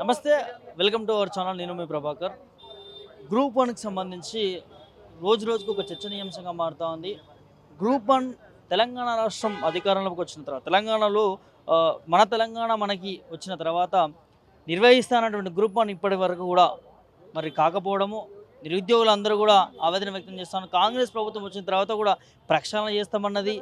నమస్తే, welcome to our channel. నేను మీ Prabhakar. Group వన్కి సంబంధించి రోజు రోజుకు ఒక చర్చనీయాంశంగా మారుతూ ఉంది. గ్రూప్ వన్ తెలంగాణ రాష్ట్రం అధికారంలోకి వచ్చిన తర్వాత తెలంగాణలో మన తెలంగాణ మనకి వచ్చిన తర్వాత నిర్వహిస్తానటువంటి గ్రూప్ వన్ ఇప్పటి వరకు కూడా మరి కాకపోవడము, నిరుద్యోగులందరూ కూడా ఆవేదన వ్యక్తం చేస్తాను. కాంగ్రెస్ ప్రభుత్వం వచ్చిన తర్వాత కూడా ప్రక్షాళన చేస్తామన్నది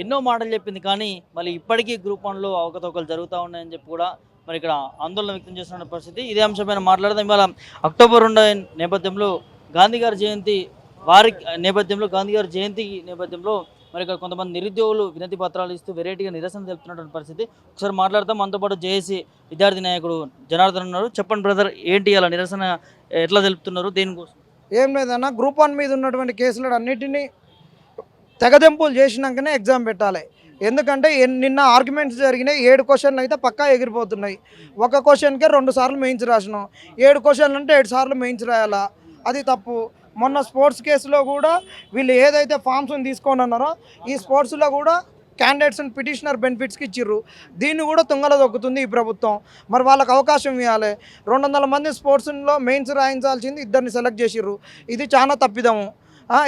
ఎన్నో మాటలు చెప్పింది, కానీ మళ్ళీ ఇప్పటికీ గ్రూప్ వన్లో అవకతవకలు జరుగుతూ ఉన్నాయని చెప్పి కూడా మరి ఇక్కడ ఆందోళన వ్యక్తం చేస్తున్న పరిస్థితి. ఇదే అంశంపైన మాట్లాడదాం. ఇవాళ అక్టోబర్ 2 నేపథ్యంలో గాంధీ గారి జయంతి నేపథ్యంలో మరి ఇక్కడ కొంతమంది నిరుద్యోగులు వినతి పత్రాలు ఇస్తూ వెరైటీగా నిరసన తెలుపుతున్నటువంటి పరిస్థితి. ఒకసారి మాట్లాడతాం. మనతో పాటు జేఏసీ విద్యార్థి నాయకుడు జనార్దన్ ఉన్నారు. చెప్పండి బ్రదర్, ఏంటి అలా నిరసన ఎట్లా తెలుపుతున్నారు, దేనికోసం? ఏం లేదన్న, గ్రూప్ 1 మీద ఉన్నటువంటి కేసులు అన్నిటినీ తెగదెంపులు చేసినాకనే ఎగ్జామ్ పెట్టాలి. ఎందుకంటే నిన్న ఆర్గ్యుమెంట్స్ జరిగినాయి. 7 క్వశ్చన్లు అయితే పక్కా ఎగిరిపోతున్నాయి. ఒక క్వశ్చన్కే 2 సార్లు మెయిన్స్ రాసినాం. 7 క్వశ్చన్లు అంటే 7 సార్లు మెయిన్స్ రాయాలా, అది తప్పు. మొన్న స్పోర్ట్స్ కేసులో కూడా వీళ్ళు ఏదైతే ఫామ్స్ని తీసుకొని అన్నారో ఈ స్పోర్ట్స్లో కూడా క్యాండిడేట్స్ని పిటిషనర్ బెనిఫిట్స్కి ఇచ్చిర్రు. దీన్ని కూడా తుంగలో దొక్కుతుంది ఈ ప్రభుత్వం. మరి వాళ్ళకి అవకాశం ఇవ్వాలి. 200 మంది స్పోర్ట్స్లో మెయిన్స్ రాయించాల్సింది 2 సెలెక్ట్ చేసిర్రు. ఇది చాలా తప్పిదము.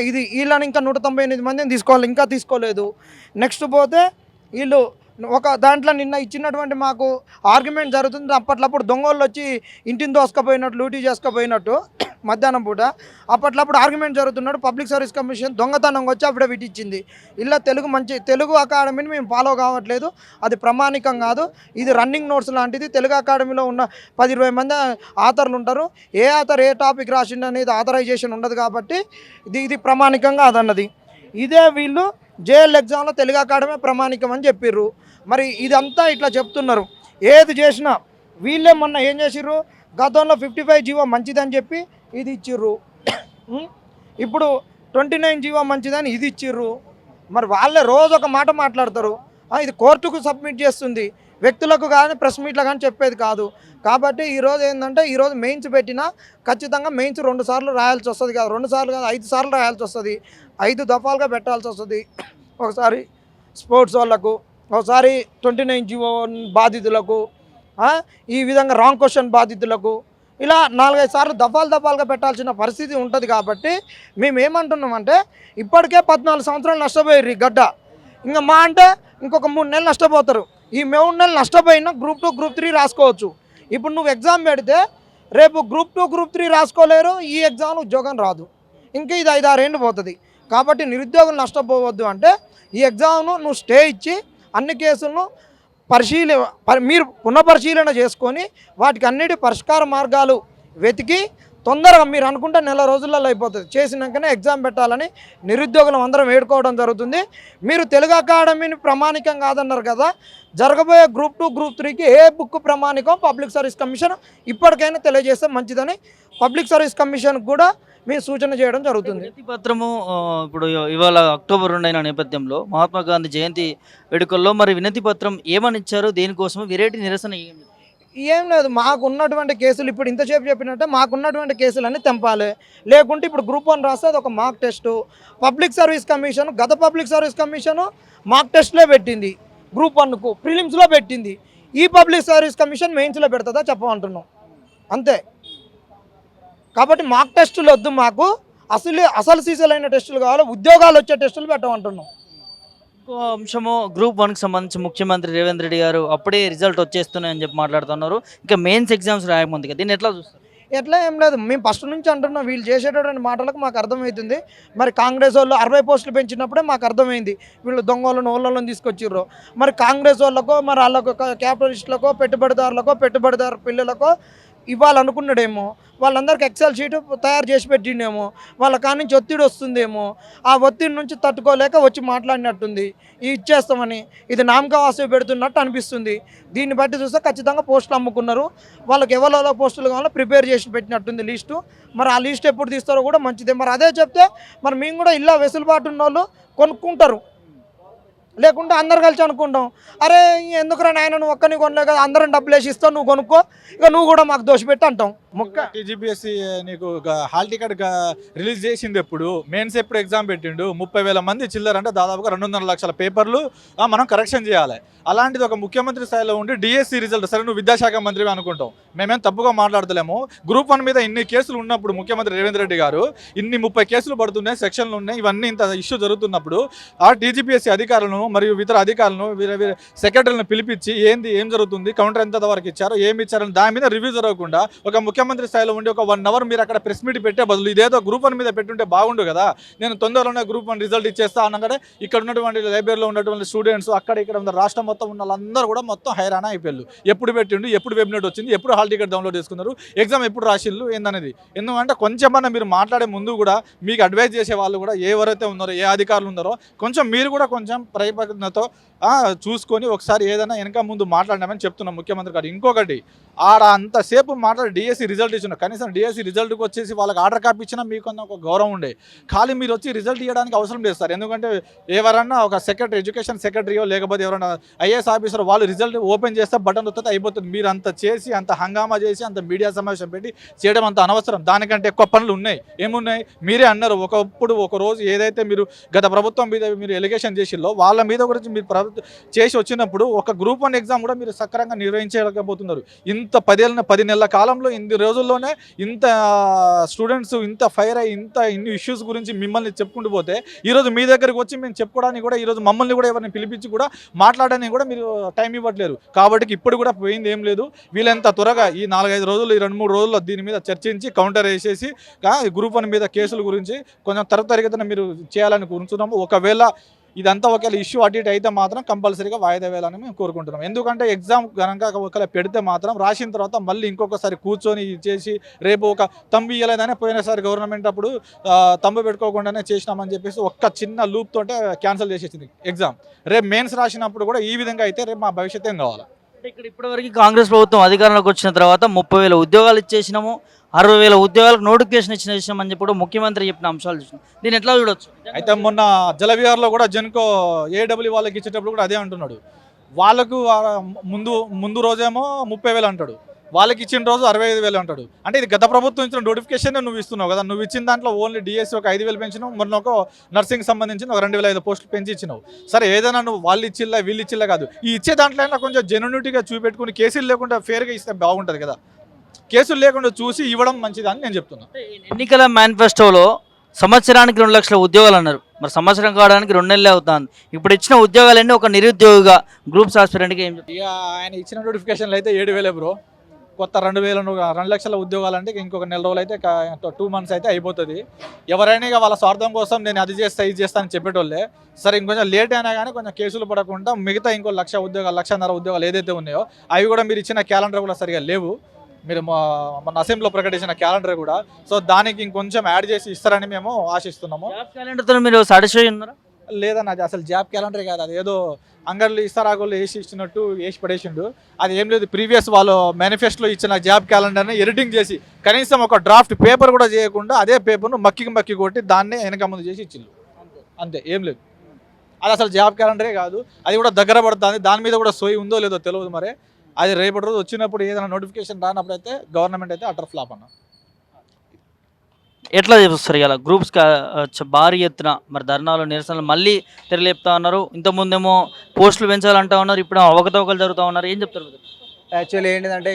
ఇది వీళ్ళని ఇంకా 198 మందిని తీసుకోవాలి, ఇంకా తీసుకోలేదు. నెక్స్ట్ పోతే వీళ్ళు ఒక దాంట్లో నిన్న ఇచ్చినటువంటి మాకు ఆర్గ్యుమెంట్ జరుగుతుంది. అప్పట్లప్పుడు దొంగోళ్ళు వచ్చి ఇంటిని దోసుకపోయినట్టు, లూటీ చేసుకపోయినట్టు మధ్యాహ్నం పూట అప్పట్లప్పుడు ఆర్గ్యుమెంట్ జరుగుతున్నాడు. పబ్లిక్ సర్వీస్ కమిషన్ దొంగతనం వచ్చి అఫిడవిట్ ఇచ్చింది. ఇలా తెలుగు అకాడమీని మేము ఫాలో కావట్లేదు, అది ప్రామాణికం కాదు, ఇది రన్నింగ్ నోట్స్ లాంటిది. తెలుగు అకాడమీలో ఉన్న 10-20 మంది ఆథర్లు ఉంటారు. ఏ ఆథర్ ఏ టాపిక్ రాసిండు అనేది ఆథరైజేషన్ ఉండదు, కాబట్టి ఇది ప్రామాణికంగా అదన్నది. ఇదే వీళ్ళు జేఎల్ ఎగ్జామ్లో తెలుగు అకాడమీ ప్రామాణికం అని చెప్పిర్రు. మరి ఇదంతా ఇట్లా చెప్తున్నారు. ఏది చేసినా వీళ్ళే మొన్న ఏం చేసిర్రు, గతంలో 55 జీవో మంచిదని చెప్పి ఇది ఇచ్చిర్రు. ఇప్పుడు 29 జీవో మంచిదని ఇది ఇచ్చిర్రు. మరి వాళ్ళే రోజు ఒక మాట మాట్లాడతారు. ఇది కోర్టుకు సబ్మిట్ చేస్తుంది, వ్యక్తులకు కానీ ప్రెస్ మీట్లో కానీ చెప్పేది కాదు. కాబట్టి ఈరోజు ఏంటంటే, ఈరోజు మెయిన్స్ పెట్టినా ఖచ్చితంగా మెయిన్స్ 2 సార్లు రాయాల్సి వస్తుంది. కాదు 2 సార్లు కాదు, 5 సార్లు రాయాల్సి వస్తుంది. 5 దఫాలుగా పెట్టాల్సి వస్తుంది. ఒకసారి స్పోర్ట్స్ వాళ్ళకు, ఒకసారి 29 జీవో బాధితులకు, ఈ విధంగా రాంగ్ క్వశ్చన్ బాధితులకు, ఇలా 4-5 సార్లు దఫాలుగా పెట్టాల్సిన పరిస్థితి ఉంటుంది. కాబట్టి మేము ఏమంటున్నామంటే, ఇప్పటికే 14 సంవత్సరాలు నష్టపోయారు ఈ గడ్డ. ఇంకా మా అంటే ఇంకొక 3 నెలలు నష్టపోతారు. ఈ 3 నెలలు నష్టపోయినా గ్రూప్ 2 గ్రూప్ 3 రాసుకోవచ్చు. ఇప్పుడు నువ్వు ఎగ్జామ్ పెడితే రేపు గ్రూప్ 2 గ్రూప్ 3 రాసుకోలేరు, ఈ ఎగ్జామ్ ఉద్యోగం రాదు. ఇంకా ఇది 5-6 ఏళ్ళు పోతుంది. కాబట్టి నిరుద్యోగులు నష్టపోవద్దు అంటే ఈ ఎగ్జామ్ను నువ్వు స్టే ఇచ్చి అన్ని కేసులను మీరు పునఃపరిశీలన చేసుకొని వాటికి అన్నిటి పరిష్కార మార్గాలు వెతికి తొందరగా మీరు అనుకుంటే నెల రోజులలో అయిపోతుంది. చేసినాకనే ఎగ్జామ్ పెట్టాలని నిరుద్యోగులం అందరం వేడుకోవడం జరుగుతుంది. మీరు తెలుగు అకాడమీని ప్రామాణికం కాదన్నారు కదా, జరగబోయే గ్రూప్ 2 గ్రూప్ 3కి ఏ బుక్ ప్రామాణికం పబ్లిక్ సర్వీస్ కమిషన్ ఇప్పటికైనా తెలియజేస్తే మంచిదని పబ్లిక్ సర్వీస్ కమిషన్ కూడా మేము సూచన చేయడం జరుగుతుంది. వినతి పత్రము ఇప్పుడు ఇవాళ అక్టోబర్ 2 నేపథ్యంలో మహాత్మా గాంధీ జయంతి వేడుకల్లో మరి వినతి పత్రం ఏమని ఇచ్చారు, దేనికోసం వెరైటీ నిరసన? ఏం లేదు, మాకున్నటువంటి కేసులు ఇప్పుడు ఇంతసేపు చెప్పినట్టే మాకున్నటువంటి కేసులన్నీ తెంపాలి. లేకుంటే ఇప్పుడు గ్రూప్ 1 రాస్తే అది ఒక mock test. Public service commission public service commission mock టెస్ట్లో పెట్టింది, గ్రూప్ 1కు ప్రిలిమ్స్లో పెట్టింది. ఈ పబ్లిక్ సర్వీస్ కమిషన్ మెయిన్స్లో పెడుతుందా చెప్పమంటున్నాం అంతే. కాబట్టి మాక్ టెస్టులు వద్దు, మాకు అసలు సీసలైన టెస్టులు కావాలి, ఉద్యోగాలు వచ్చే టెస్టులు పెట్టమంటున్నాం. ఇంకో అంశము, గ్రూప్ 1కి సంబంధించి ముఖ్యమంత్రి రేవంత్ రెడ్డి గారు అప్పుడే రిజల్ట్ వచ్చేస్తున్నాయని చెప్పి మాట్లాడుతున్నారు. ఇంకా మెయిన్స్ ఎగ్జామ్స్ రాయకముందుగా దీన్ని ఎట్లా చూస్తారు? ఎట్లా ఏం లేదు, మేము ఫస్ట్ నుంచి అంటున్నాం. వీళ్ళు చేసేటటువంటి మాటలకు మాకు అర్థమవుతుంది. మరి కాంగ్రెస్ వాళ్ళు 60 పోస్టులు పెంచినప్పుడే మాకు అర్థమైంది వీళ్ళు దొంగలను ఓళ్ళను తీసుకొచ్చిర్రు. మరి కాంగ్రెస్ వాళ్ళకో, మరి వాళ్ళకు క్యాపిటలిస్టులకో, పెట్టుబడిదారు పిల్లలకో ఇవ్వాలనుకున్నాడేమో, వాళ్ళందరికీ ఎక్సెల్ షీట్ తయారు చేసి పెట్టిండేమో, వాళ్ళ కానించి ఒత్తిడి వస్తుందేమో, ఆ ఒత్తిడి నుంచి తట్టుకోలేక వచ్చి మాట్లాడినట్టుంది. ఇచ్చేస్తామని ఇది నామకావాసి పెడుతున్నట్టు అనిపిస్తుంది. దీన్ని బట్టి చూస్తే ఖచ్చితంగా పోస్టులు అమ్ముకున్నారు. వాళ్ళకి ఎవరో పోస్టులు కావాలో ప్రిపేర్ చేసి పెట్టినట్టుంది లిస్టు. మరి ఆ లిస్ట్ ఎప్పుడు తీస్తారో కూడా మంచిదే. మరి అదే చెప్తే మరి మేము కూడా ఇలా వెసులుబాటు ఉన్న వాళ్ళు కొనుక్కుంటారు. లేకుంటే అందరు కలిసి అనుకుంటాం, అరే ఎందుకురా నాయన నువ్వు ఒక్కని కొనలే కదా, అందరం డబ్బులు వేసి ఇస్తావు, నువ్వు కొనుక్కో, ఇక నువ్వు కూడా మాకు దోషపెట్టి అంటాం. ముక్క టీజీపీఎస్సీ నీకు హాల్ టికెట్ రిలీజ్ చేసింది ఎప్పుడు, మెయిన్స్ ఎప్పుడు ఎగ్జామ్ పెట్టిండు, 30,000 మంది చిల్లర అంటే దాదాపుగా 2.5 లక్షల పేపర్లు మనం కరెక్షన్ చేయాలి. అలాంటిది ఒక ముఖ్యమంత్రి స్థాయిలో ఉండి డిఎస్సి రిజల్ట్, సరే నువ్వు విద్యాశాఖ మంత్రి అనుకుంటాం, మేమేం తప్పుగా మాట్లాడతలేము. గ్రూప్ 1 మీద ఇన్ని కేసులు ఉన్నప్పుడు ముఖ్యమంత్రి రేవంత్ రెడ్డి గారు ఇన్ని 30 కేసులు పడుతున్నాయి, సెక్షన్లు ఉన్నాయి, ఇవన్నీ ఇంత ఇష్యూ జరుగుతున్నప్పుడు ఆ టీజీపీఎస్సీ అధికారులను మరియు ఇతర అధికారులను సెక్రటరీలను పిలిపించి ఏం జరుగుతుంది, కౌంటర్ ఎంత వరకు ఇచ్చారో ఏమి ఇచ్చారని దాని మీద రివ్యూ జరగకుండా ఒక ముఖ్యమంత్రి స్థాయిలో ఉండి ఒక 1 అవర్ మీరు అక్కడ ప్రెస్ మీట్ పెట్టే బదులు ఇదేదో గ్రూప్ 1 మీద పెట్టుంటే బాగుండు కదా. నేను తొందరలోనే గ్రూప్ 1 రిజల్ట్ ఇచ్చేస్తా అనగానే ఇక్కడ ఉన్నటువంటి లైబ్రరీలో ఉన్నటువంటి స్టూడెంట్స్ అక్కడ ఇక్కడ ఉన్న రాష్ట్రం మొత్తం ఉన్న వాళ్ళందరూ కూడా మొత్తం హైరాణ అయిపోయారు. ఎప్పుడు పెట్టిండు, ఎప్పుడు వెబ్నెట్ వచ్చింది, ఎప్పుడు హాల్ టికెట్ డౌన్లోడ్ చేసుకున్నారు, ఎగ్జామ్ ఎప్పుడు రాసిళ్ళు ఏందనేది. ఎందుకంటే కొంచెమన్నా మీరు మాట్లాడే ముందు కూడా మీకు అడ్వైజ్ చేసే వాళ్ళు కూడా ఎవరైతే ఉన్నారో, ఏ అధికారులు ఉన్నారో కొంచెం మీరు కూడా కొంచెం ప్రయత్నంతో చూసుకొని ఒకసారి ఏదైనా వెనక ముందు మాట్లాడినామని చెప్తున్నాం ముఖ్యమంత్రి గారు. ఇంకొకటి, ఆడ అంతసేపు మాట్లాడి డిఎస్సి రిజల్ట్ ఇచ్చిన, కనీసం డిఎస్సి రిజల్ట్కి వచ్చేసి వాళ్ళకి ఆర్డర్ కాపీ ఇచ్చినా మీకు ఒక గౌరవం ఉండే. ఖాళీ మీరు వచ్చి రిజల్ట్ ఇవ్వడానికి అవసరం లేదు సార్. ఎందుకంటే ఎవరన్నా ఒక సెక్రటరీ, ఎడ్యుకేషన్ సెక్రటరీయో లేకపోతే ఎవరైనా ఐఏఎస్ ఆఫీసర్ వాళ్ళు రిజల్ట్ ఓపెన్ చేస్తే బటన్ వస్తే అయిపోతుంది. మీరు అంత చేసి అంత హంగామా చేసి అంత మీడియా సమావేశం పెట్టి చేయడం అంత అనవసరం. దానికంటే ఎక్కువ పనులు ఉన్నాయి. ఏమున్నాయి మీరే అన్నారు. ఒకప్పుడు ఒక రోజు ఏదైతే మీరు గత ప్రభుత్వం మీద మీరు ఎలిగేషన్ చేసిల్లో వాళ్ళ మీద గురించి మీరు చేసి వచ్చినప్పుడు ఒక గ్రూప్ 1 ఎగ్జామ్ కూడా మీరు సక్రమంగా నిర్వహించలేకపోతున్నారు. ఇంత 10 నెలల కాలంలో ఇన్ని రోజుల్లోనే ఇంత స్టూడెంట్స్ ఇంత ఫైర్ అయ్యి ఇన్ని ఇష్యూస్ గురించి మిమ్మల్ని చెప్పుకుంటూ పోతే ఈరోజు మీ దగ్గరికి వచ్చి మేము చెప్పుకోవడానికి కూడా ఈరోజు మమ్మల్ని కూడా ఎవరిని పిలిపించి కూడా మాట్లాడడానికి కూడా మీరు టైం ఇవ్వట్లేరు. కాబట్టి ఇప్పుడు కూడా పోయింది ఏం లేదు. వీళ్ళంత త్వరగా ఈ 4-5 రోజులు, ఈ 2-3 రోజుల్లో దీని మీద చర్చించి కౌంటర్ వేసేసి గ్రూప్ 1 మీద కేసుల గురించి కొంచెం తరగతిన మీరు చేయాలని కూర్చున్నాము. ఒకవేళ ఇదంతా ఒకవేళ ఇష్యూ అటు ఇటు అయితే మాత్రం కంపల్సరీగా వాయిదా వేయాలని మేము కోరుకుంటున్నాం. ఎందుకంటే ఎగ్జామ్ కనుక ఒకవేళ పెడితే మాత్రం రాసిన తర్వాత మళ్ళీ ఇంకొకసారి కూర్చొని చేసి రేపు ఒక తంబు ఇవ్వలేదని పోయినసారి గవర్నమెంట్ అప్పుడు తంబు పెట్టుకోకుండానే చేసినామని చెప్పేసి ఒక్క చిన్న లూప్ తోటే క్యాన్సిల్ చేసేసింది ఎగ్జామ్. రేపు మెయిన్స్ రాసినప్పుడు కూడా ఈ విధంగా అయితే రేపు మా భవిష్యత్ ఏం కావాలి. ఇక్కడ ఇప్పటివరకు కాంగ్రెస్ ప్రభుత్వం అధికారంలోకి వచ్చిన తర్వాత 30,000 ఉద్యోగాలు ఇచ్చేసినాము, 60,000 ఉద్యోగాలకు నోటిఫికేషన్ ఇచ్చినామని చెప్పి ముఖ్యమంత్రి చెప్పిన అంశాలు చూసినాం. దీన్ని ఎట్లా చూడొచ్చు? అయితే మొన్న జలవిహార్లో కూడా జెన్కో ఏడబ్ల్యూ వాళ్ళకి ఇచ్చేటప్పుడు కూడా అదే అంటున్నాడు. వాళ్ళకు ముందు రోజేమో 30,000 అంటాడు, వాళ్ళకి ఇచ్చిన రోజు 65,000 అంటాడు. అంటే ఇది గత ప్రభుత్వం ఇచ్చిన నోటిఫికేషన్ నువ్వు ఇస్తున్నావు కదా. నువ్వు ఇచ్చిన దాంట్లో ఓన్లీ డిఎస్సి ఒక 5,000 పెంచినావు, మొన్న ఒక నర్సింగ్ సంబంధించిన ఒక 2,500 పోస్టులు పెంచి ఇచ్చినావు. సరే ఏదైనా నువ్వు వాళ్ళు ఇచ్చిల్లా వీళ్ళు ఇచ్చిల్లా కాదు, ఈ ఇచ్చే దాంట్లో అయినా కొంచెం జెన్యూనిటీగా చూపెట్టుకుని కేసులు లేకుండా ఫేర్గా ఇస్తే బాగుంటుంది కదా. కేసులు లేకుండా చూసి ఇవ్వడం మంచిది అని నేను చెప్తున్నా. ఎన్నికల మేనిఫెస్టోలో సంవత్సరానికి 2 లక్షల ఉద్యోగాలు అన్నారు. మరి సంవత్సరం కావడానికి 2 నెలలే అవుతుంది. ఇప్పుడు ఇచ్చిన ఉద్యోగాలన్నీ ఒక నిరుద్యోగిగా గ్రూప్స్ ఆస్పిరెంట్గా ఏం చెప్తారు? ఇక ఆయన ఇచ్చిన నోటిఫికేషన్లు అయితే 7,000 బ్రో. కొత్త 2 లక్షల ఉద్యోగాలు అంటే ఇంకొక నెల రోజులు అయితే 2 మంత్స్ అయితే అయిపోతుంది. ఎవరైనా ఇక వాళ్ళ స్వార్థం కోసం నేను అది చేస్తా ఇది చేస్తా అని చెప్పేటోళ్ళే. సరే ఇంకొంచెం లేట్ అయినా కానీ కొంచెం కేసులు పడకుండా మిగతా ఇంకో 1,00,000 ఉద్యోగాలు 1,50,000 ఉద్యోగాలు ఏదైతే ఉన్నాయో అవి కూడా మీరు ఇచ్చిన క్యాలెండర్ కూడా సరిగా లేవు. మీరు మన అసెంబ్లీలో ప్రకటించిన క్యాలెండర్ కూడా, సో దానికి ఇంకొంచెం యాడ్ చేసి ఇస్తారని మేము ఆశిస్తున్నాము. క్యాలెండర్తో మీరు సాటిస్ఫై ఉన్నారా? లేదన్న, అది అసలు జాబ్ క్యాలెండరే కాదు. అది ఏదో అంగర్లు ఇస్తారాగోళ్ళు వేసి ఇచ్చినట్టు వేసి పడేసిండు. అది ఏం లేదు, ప్రీవియస్ వాళ్ళు మేనిఫెస్టోలో ఇచ్చిన జాబ్ క్యాలెండర్ని ఎడిటింగ్ చేసి కనీసం ఒక డ్రాఫ్ట్ పేపర్ కూడా చేయకుండా అదే పేపర్ను మక్కి కొట్టి దాన్నే వెనక ముందు చేసి ఇచ్చిళ్ళు అంతే, ఏం లేదు. అది అసలు జాబ్ క్యాలెండరే కాదు. అది కూడా దగ్గర పడుతుంది. దాని మీద కూడా సోయి ఉందో లేదో తెలియదు. మరి అది రేపటి రోజు వచ్చినప్పుడు ఏదైనా నోటిఫికేషన్ రానప్పుడు అయితే గవర్నమెంట్ అయితే అటర్ ఫ్లాప్ అన్న. ఎట్లా చూస్తారు ఇలా గ్రూప్స్ భారీ ఎత్తున మరి ధర్నాలు నిరసనలు మళ్ళీ తెరలేపుతా ఉన్నారు. ఇంతకుముందేమో పోస్టులు పెంచాలంటా ఉన్నారు, ఇప్పుడు అవకతవకలు జరుగుతూ ఉన్నారు. ఏం చెప్తారు? యాక్చువల్లీ ఏంటిదంటే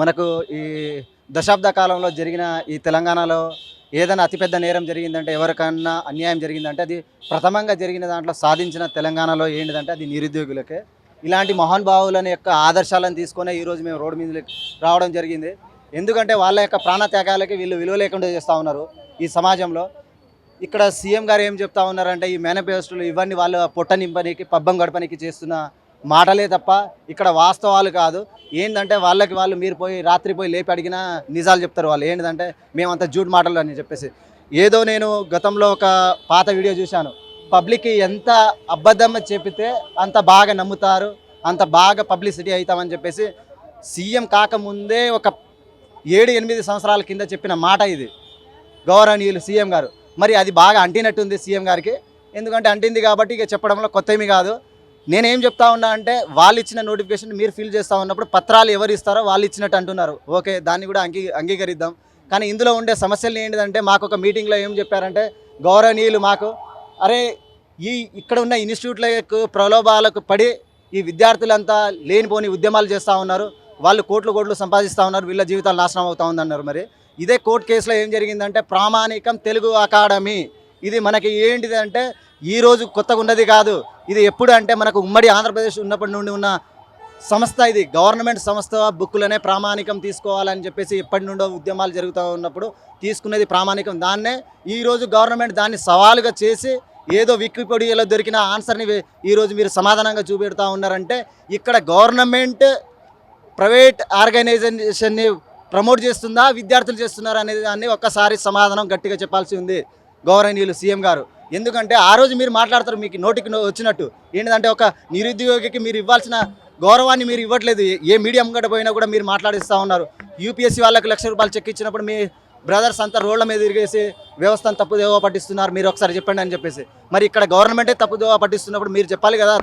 మనకు ఈ దశాబ్ద కాలంలో జరిగిన ఈ తెలంగాణలో ఏదైనా అతిపెద్ద నేరం జరిగిందంటే, ఎవరికన్నా అన్యాయం జరిగిందంటే అది ప్రథమంగా జరిగిన దాంట్లో సాధించిన తెలంగాణలో ఏంటిదంటే అది నిరుద్యోగులకే. ఇలాంటి మహానుభావులని యొక్క ఆదర్శాలను తీసుకునే ఈరోజు మేము రోడ్డు మీద రావడం జరిగింది. ఎందుకంటే వాళ్ళ యొక్క ప్రాణత్యాగాలకి వీళ్ళు విలువ లేకుండా చేస్తూ ఉన్నారు ఈ సమాజంలో. ఇక్కడ సీఎం గారు ఏం చెప్తా ఉన్నారంటే ఈ మేనిఫెస్టోలు ఇవన్నీ వాళ్ళ పొట్ట నింపనికి పబ్బం గడపనికి చేస్తున్న మాటలే తప్ప ఇక్కడ వాస్తవాలు కాదు. ఏంటంటే వాళ్ళకి వాళ్ళు మీరు పోయి రాత్రి పోయి లేపి అడిగినా నిజాలు చెప్తారు వాళ్ళు. ఏంటంటే మేమంత జూట్ మాటలు అని చెప్పేసి. ఏదో నేను గతంలో ఒక పాత వీడియో చూశాను, పబ్లిక్కి ఎంత అబద్ధం చెప్పితే అంత బాగా నమ్ముతారు, అంత బాగా పబ్లిసిటీ అవుతామని చెప్పేసి సీఎం కాకముందే ఒక 7-8 సంవత్సరాల కింద చెప్పిన మాట ఇది గౌరవనీయులు సీఎం గారు. మరి అది బాగా అంటినట్టుంది సీఎం గారికి. ఎందుకంటే అంటింది కాబట్టి ఇక చెప్పడంలో కొత్త ఏమీ కాదు. నేనేం చెప్తా ఉన్నా అంటే వాళ్ళు ఇచ్చిన నోటిఫికేషన్ మీరు ఫిల్ చేస్తూ ఉన్నప్పుడు పత్రాలు ఎవరు ఇస్తారో వాళ్ళు ఇచ్చినట్టు అంటున్నారు. ఓకే, దాన్ని కూడా అంగీకరిద్దాం. కానీ ఇందులో ఉండే సమస్యలు ఏంటిదంటే మాకు ఒక మీటింగ్లో ఏం చెప్పారంటే గౌరవనీయులు మాకు అరే ఇక్కడ ఉన్న ఇన్స్టిట్యూట్లకు ప్రలోభాలకు పడి ఈ విద్యార్థులంతా లేనిపోని ఉద్యమాలు చేస్తూ ఉన్నారు, వాళ్ళు కోట్లు సంపాదిస్తూ ఉన్నారు, వీళ్ళ జీవితాలు నాశనం అవుతా ఉందన్నారు. మరి ఇదే కోర్టు కేసులో ఏం జరిగిందంటే ప్రామాణికం తెలుగు అకాడమీ, ఇది మనకి ఏంటిది అంటే ఈరోజు కొత్తగా ఉన్నది కాదు, ఇది ఎప్పుడు అంటే మనకు ఉమ్మడి ఆంధ్రప్రదేశ్ ఉన్నప్పటి నుండి ఉన్న సంస్థ, ఇది గవర్నమెంట్ సంస్థ. బుక్కులనే ప్రామాణికం తీసుకోవాలని చెప్పేసి ఎప్పటి నుండో ఉద్యమాలు జరుగుతూ ఉన్నప్పుడు తీసుకునేది ప్రామాణికం. దాన్నే ఈరోజు గవర్నమెంట్ దాన్ని సవాలుగా చేసి ఏదో వికీపీడియాలో దొరికిన ఆన్సర్ని ఈరోజు మీరు సమాధానంగా చూపెడతా ఉన్నారంటే ఇక్కడ గవర్నమెంట్ ప్రైవేట్ ఆర్గనైజేషన్ని ప్రమోట్ చేస్తుందా, విద్యార్థులు చేస్తున్నారా అనేది దాన్ని ఒక్కసారి సమాధానం గట్టిగా చెప్పాల్సి ఉంది గౌరవనీయులు సీఎం గారు. ఎందుకంటే ఆ రోజు మీరు మాట్లాడతారు మీకు నోటికి వచ్చినట్టు, ఏంటంటే ఒక నిరుద్యోగికి మీరు ఇవ్వాల్సిన గౌరవాన్ని మీరు ఇవ్వట్లేదు. ఏ మీడియం గడ పోయినా కూడా మీరు మాట్లాడిస్తూ ఉన్నారు. యూపీఎస్సీ వాళ్ళకి ₹1,00,000 చెక్ ఇచ్చినప్పుడు మీ బ్రదర్స్ అంతా రోడ్ల మీద తిరిగేసి వ్యవస్థను తప్పుదోవ పట్టిస్తున్నారు, మీరు ఒకసారి చెప్పండి అని చెప్పేసి. మరి ఇక్కడ గవర్నమెంటే తప్పుదోవ పట్టిస్తున్నప్పుడు మీరు చెప్పాలి కదా,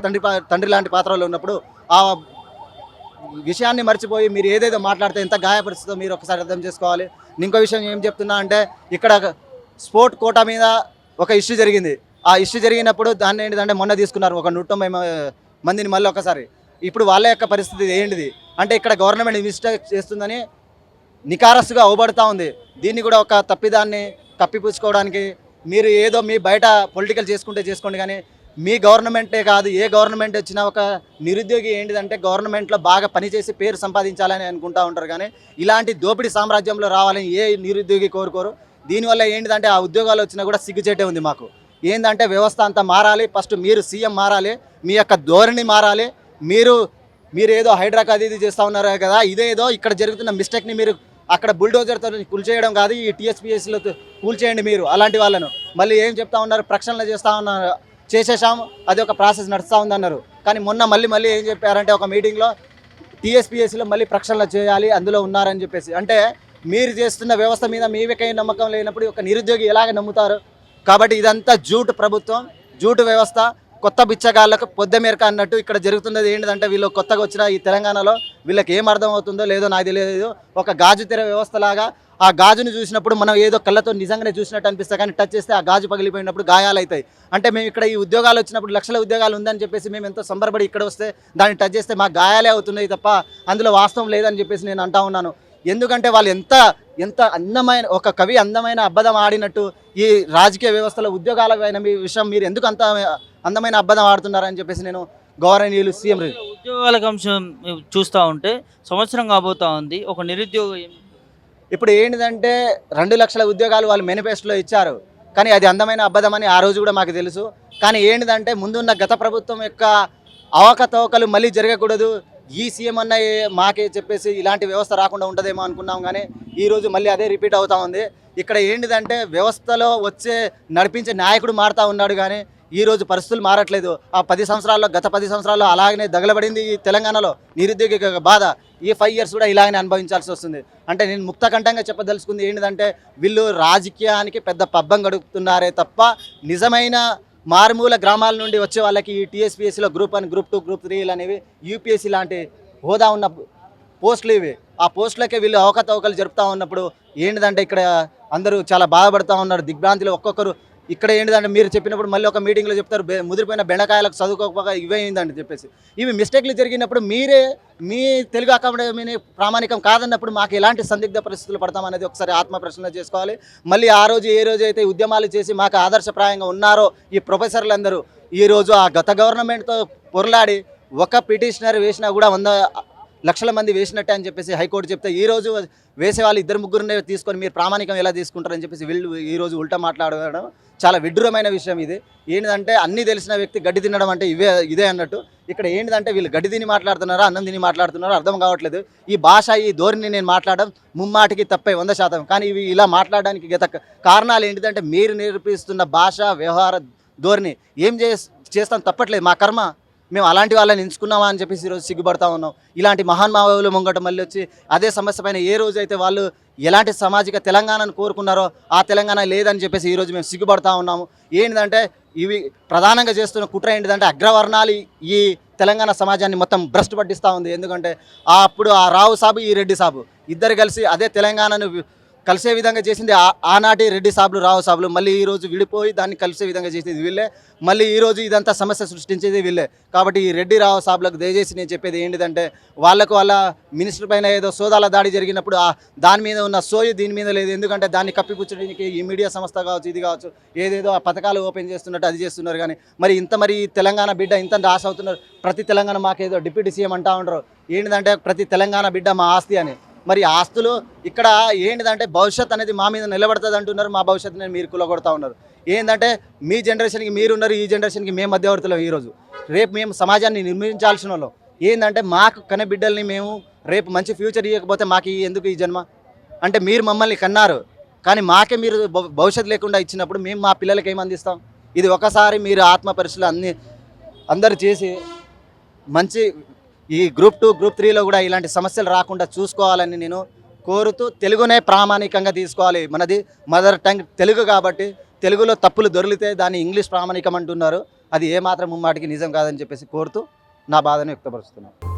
తండ్రి లాంటి పాత్రలో ఉన్నప్పుడు ఆ విషయాన్ని మర్చిపోయి మీరు ఏదేదో మాట్లాడితే ఎంత గాయపరుస్తుందో మీరు ఒకసారి అర్థం చేసుకోవాలి. ఇంకో విషయం ఏం చెప్తున్నా అంటే ఇక్కడ స్పోర్ట్ కోటా మీద ఒక ఇష్యూ జరిగింది. ఆ ఇష్యూ జరిగినప్పుడు దాన్ని ఏంటిదంటే మొన్న తీసుకున్నారు ఒక 190 మందిని మళ్ళీ ఒకసారి. ఇప్పుడు వాళ్ళ యొక్క పరిస్థితి ఏంటిది అంటే ఇక్కడ గవర్నమెంట్ మిస్టేక్ చేస్తుందని నికారస్సుగా అవబడుతూ ఉంది. దీన్ని కూడా ఒక తప్పిదాన్ని కప్పిపుచ్చుకోవడానికి మీరు ఏదో మీ బయట పొలిటికల్ చేసుకోండి, కానీ మీ గవర్నమెంటే కాదు ఏ గవర్నమెంట్ వచ్చినా ఒక నిరుద్యోగి ఏంటిదంటే గవర్నమెంట్లో బాగా పనిచేసి పేరు సంపాదించాలని అనుకుంటూ ఉంటారు. కానీ ఇలాంటి దోపిడీ సామ్రాజ్యంలో రావాలని ఏ నిరుద్యోగి కోరుకోరు. దీనివల్ల ఏంటిదంటే ఆ ఉద్యోగాలు వచ్చినా కూడా సిగ్గుచేటే ఉంది మాకు. ఏంటంటే వ్యవస్థ అంతా మారాలి, ఫస్ట్ మీరు సీఎం మారాలి, మీ యొక్క ధోరణి మారాలి. మీరు ఏదో హైడ్రాక్ అది ఇది చేస్తూ ఉన్నారు కదా, ఇదేదో ఇక్కడ జరుగుతున్న మిస్టేక్ని మీరు అక్కడ బుల్డోజర్తో కూల్చేయడం కాదు, ఈ టీఎస్పీఎస్సీలో కూల్చేయండి మీరు అలాంటి వాళ్ళను. మళ్ళీ ఏం చెప్తా ఉన్నారు, ప్రక్షాళన చేస్తూ ఉన్నారు, చేసేసాము, అది ఒక ప్రాసెస్ నడుస్తూ ఉందన్నారు. కానీ మొన్న మళ్ళీ ఏం చెప్పారంటే ఒక మీటింగ్లో టీఎస్పీఎస్సీలో మళ్ళీ ప్రక్షాళన చేయాలి, అందులో ఉన్నారని చెప్పేసి. అంటే మీరు చేస్తున్న వ్యవస్థ మీద మీకే నమ్మకం లేనప్పుడు ఒక నిరుద్యోగి ఎలాగ నమ్ముతారు? కాబట్టి ఇదంతా జూటు ప్రభుత్వం, జూటు వ్యవస్థ, కొత్త బిచ్చగాళ్ళకు పొద్దెమేరక అన్నట్టు ఇక్కడ జరుగుతున్నది. ఏంటంటే వీళ్ళు కొత్తగా వచ్చిన ఈ తెలంగాణలో వీళ్ళకి ఏం అర్థం అవుతుందో లేదో నాకు తెలియదు. ఒక గాజు తెర వ్యవస్థలాగా ఆ గాజును చూసినప్పుడు మనం ఏదో కళ్ళతో నిజంగానే చూసినట్టు అనిపిస్తుంది, కానీ టచ్ చేస్తే ఆ గాజు పగిలిపోయినప్పుడు గాయాలు అవుతాయి. అంటే మేము ఇక్కడ ఈ ఉద్యోగాలు వచ్చినప్పుడు లక్షల ఉద్యోగాలు ఉందని చెప్పేసి మేము ఎంతో సంబరపడి ఇక్కడ వస్తే దాన్ని టచ్ చేస్తే మాకు గాయాలే అవుతున్నాయి తప్ప అందులో వాస్తవం లేదని చెప్పేసి నేను అంటా ఉన్నాను. ఎందుకంటే వాళ్ళు ఎంత అందమైన ఒక కవి అందమైన అబద్ధం ఆడినట్టు ఈ రాజకీయ వ్యవస్థలో ఉద్యోగాల విషయం మీరు ఎందుకు అంత అందమైన అబద్ధం ఆడుతున్నారని చెప్పేసి నేను గౌరవనీయులు సీఎం ఉద్యోగాలకు అంశం చూస్తూ ఉంటే సంవత్సరం కాబోతా ఉంది. ఒక నిరుద్యోగ ఇప్పుడు ఏంటిదంటే 2 లక్షల ఉద్యోగాలు వాళ్ళు మేనిఫెస్టోలో ఇచ్చారు, కానీ అది అందమైన అబద్ధం అని ఆ రోజు కూడా మాకు తెలుసు. కానీ ఏంటిదంటే ముందున్న గత ప్రభుత్వం యొక్క అవకతవకలు మళ్ళీ జరగకూడదు, ఈ సీఎం అన్న మాకే చెప్పేసి ఇలాంటి వ్యవస్థ రాకుండా ఉంటుందేమో అనుకున్నాం. కానీ ఈరోజు మళ్ళీ అదే రిపీట్ అవుతూ ఉంది. ఇక్కడ ఏంటిదంటే వ్యవస్థలో నడిపించే నాయకుడు మారుతూ ఉన్నాడు, కానీ ఈరోజు పరిస్థితులు మారట్లేదు. గత 10 సంవత్సరాల్లో అలాగనే దగలబడింది ఈ తెలంగాణలో నిరుద్యోగి బాధ. ఈ 5 ఇయర్స్ కూడా ఇలాగనే అనుభవించాల్సి వస్తుంది. అంటే నేను ముక్తకంఠంగా చెప్పదలుచుకుంది ఏంటిదంటే వీళ్ళు రాజకీయానికి పెద్ద పబ్బం గడుపుతున్నారే తప్ప నిజమైన మారుమూల గ్రామాల నుండి వచ్చే వాళ్ళకి ఈ టీఎస్పీఎస్సీలో గ్రూప్ 1, గ్రూప్ 2, గ్రూప్ 3 అనేవి యూపీఎస్సీ లాంటి హోదా ఉన్న పోస్టులు ఇవి. ఆ పోస్టులకే వీళ్ళు అవకతవకలు జరుపుతూ ఉన్నప్పుడు ఏంటిదంటే ఇక్కడ అందరూ చాలా బాధపడుతూ ఉన్నారు, దిగ్భ్రాంతిలో ఒక్కొక్కరు. ఇక్కడ ఏంటిదంటే మీరు చెప్పినప్పుడు మళ్ళీ ఒక మీటింగ్లో చెప్తారు ముదిరిపోయిన బెండకాయలకు చదువుకోకపోగా ఇవే అయిందండి చెప్పేసి. ఇవి మిస్టేక్లు జరిగినప్పుడు మీ తెలుగు అకాడమీని ప్రామాణికం కాదన్నప్పుడు మాకు ఎలాంటి సందిగ్ధ పరిస్థితులు పడతామనేది ఒకసారి ఆత్మప్రశ్న చేసుకోవాలి. మళ్ళీ ఆ రోజు ఏ రోజు అయితే ఉద్యమాలు చేసి మాకు ఆదర్శప్రాయంగా ఉన్నారో ఈ ప్రొఫెసర్లందరూ ఈరోజు ఆ గత గవర్నమెంట్తో పొరలాడి ఒక పిటిషనర్ వేసినా కూడా 100 లక్షల మంది వేసినట్టే అని చెప్పేసి హైకోర్టు చెప్తే ఈరోజు వేసే వాళ్ళు 2-3 తీసుకొని మీరు ప్రామాణికం ఎలా తీసుకుంటారని చెప్పేసి వీళ్ళు ఈరోజు ఉల్టా మాట్లాడడం చాలా విడ్డూరమైన విషయం. ఇది ఏంటిదంటే అన్నీ తెలిసిన వ్యక్తి గడ్డి తినడం అంటే ఇదే అన్నట్టు. ఇక్కడ ఏంటిదంటే వీళ్ళు గడ్డి తిని మాట్లాడుతున్నారా అన్నం తిని మాట్లాడుతున్నారో అర్థం కావట్లేదు. ఈ భాష ఈ ధోరణి నేను మాట్లాడడం ముమ్మాటికి తప్పే 100%. కానీ ఇవి ఇలా మాట్లాడడానికి గత కారణాలు ఏంటిదంటే మీరు నేర్పిస్తున్న భాష వ్యవహార ధోరణి ఏం చేస్తాం తప్పట్లేదు, మా కర్మ, మేము అలాంటి వాళ్ళని ఎంచుకున్నామా అని చెప్పేసి ఈరోజు సిగ్గుపడతా ఉన్నాం. ఇలాంటి మహానుభావులు ముంగట మళ్ళీ వచ్చి అదే సమస్య పైన ఏ రోజు అయితే వాళ్ళు ఎలాంటి సామాజిక తెలంగాణను కోరుకున్నారో ఆ తెలంగాణ లేదని చెప్పేసి ఈరోజు మేము సిగ్గుపడతా ఉన్నాము. ఏంటంటే ఇవి ప్రధానంగా చేస్తున్న కుట్ర ఏంటిదంటే అగ్రవర్ణాలు ఈ తెలంగాణ సమాజాన్ని మొత్తం భ్రష్టు పట్టిస్తూ ఉంది. ఎందుకంటే అప్పుడు ఆ రావు సాబు ఈ రెడ్డి సాబు ఇద్దరు కలిసి అదే తెలంగాణను కలిసే విధంగా చేసింది ఆనాటి రెడ్డి సాబులు రావు సాబులు. మళ్ళీ ఈరోజు విడిపోయి దాన్ని కలిసే విధంగా చేసేది వీళ్ళే. మళ్ళీ ఈరోజు ఇదంతా సమస్య సృష్టించేది వీళ్ళే. కాబట్టి ఈ రెడ్డి రావు సాబులకు దయచేసి నేను చెప్పేది ఏంటిదంటే వాళ్ళ మినిస్టర్ పైన ఏదో సోదాల దాడి జరిగినప్పుడు దాని మీద ఉన్న సోయి దీని మీద లేదు. ఎందుకంటే దాన్ని కప్పిపుచ్చడానికి ఈ మీడియా సంస్థ కావచ్చు ఇది కావచ్చు ఏదేదో ఆ పథకాలు ఓపెన్ చేస్తున్నట్టు అది చేస్తున్నారు. కానీ మరి తెలంగాణ బిడ్డ ఇంత ఆశ అవుతున్నారు. ప్రతి తెలంగాణ మాకేదో డిప్యూటీ సీఎం అంటూ ఉంటారు. ఏంటిదంటే ప్రతి తెలంగాణ బిడ్డ మా ఆస్తి అని. మరి ఆస్తులు ఇక్కడ ఏంటిదంటే భవిష్యత్ అనేది మా మీద నిలబడుతుంది అంటున్నారు. మా భవిష్యత్తుని మీరు కులగొడతా ఉన్నారు. ఏంటంటే మీ జనరేషన్కి మీరున్నారు, ఈ జనరేషన్కి మేము మధ్యవర్తులం. ఈరోజు రేపు మేము సమాజాన్ని నిర్మించాల్సిన వాళ్ళం. ఏంటంటే మాకు కనే బిడ్డల్ని మేము రేపు మంచి ఫ్యూచర్ ఇవ్వకపోతే మాకు ఎందుకు ఈ జన్మ అంటే మీరు మమ్మల్ని కన్నారు కానీ మాకే మీరు భవిష్యత్తు లేకుండా ఇచ్చినప్పుడు మేము మా పిల్లలకి ఏం అందిస్తాం? ఇది ఒకసారి మీరు ఆత్మ పరిశీలన అందరు చేసి మంచి ఈ గ్రూప్ 2 గ్రూప్ 3లో కూడా ఇలాంటి సమస్యలు రాకుండా చూసుకోవాలని నేను కోరుతూ తెలుగునే ప్రామాణికంగా తీసుకోవాలి. మనది మదర్ టంగ్ తెలుగు కాబట్టి తెలుగులో తప్పులు దొరికితే దాన్ని ఇంగ్లీష్ ప్రామాణికం అంటున్నారు. అది ఏమాత్రం ముమ్మాటికి నిజం కాదని చెప్పేసి కోరుతూ నా బాధను వ్యక్తపరుస్తున్నాను.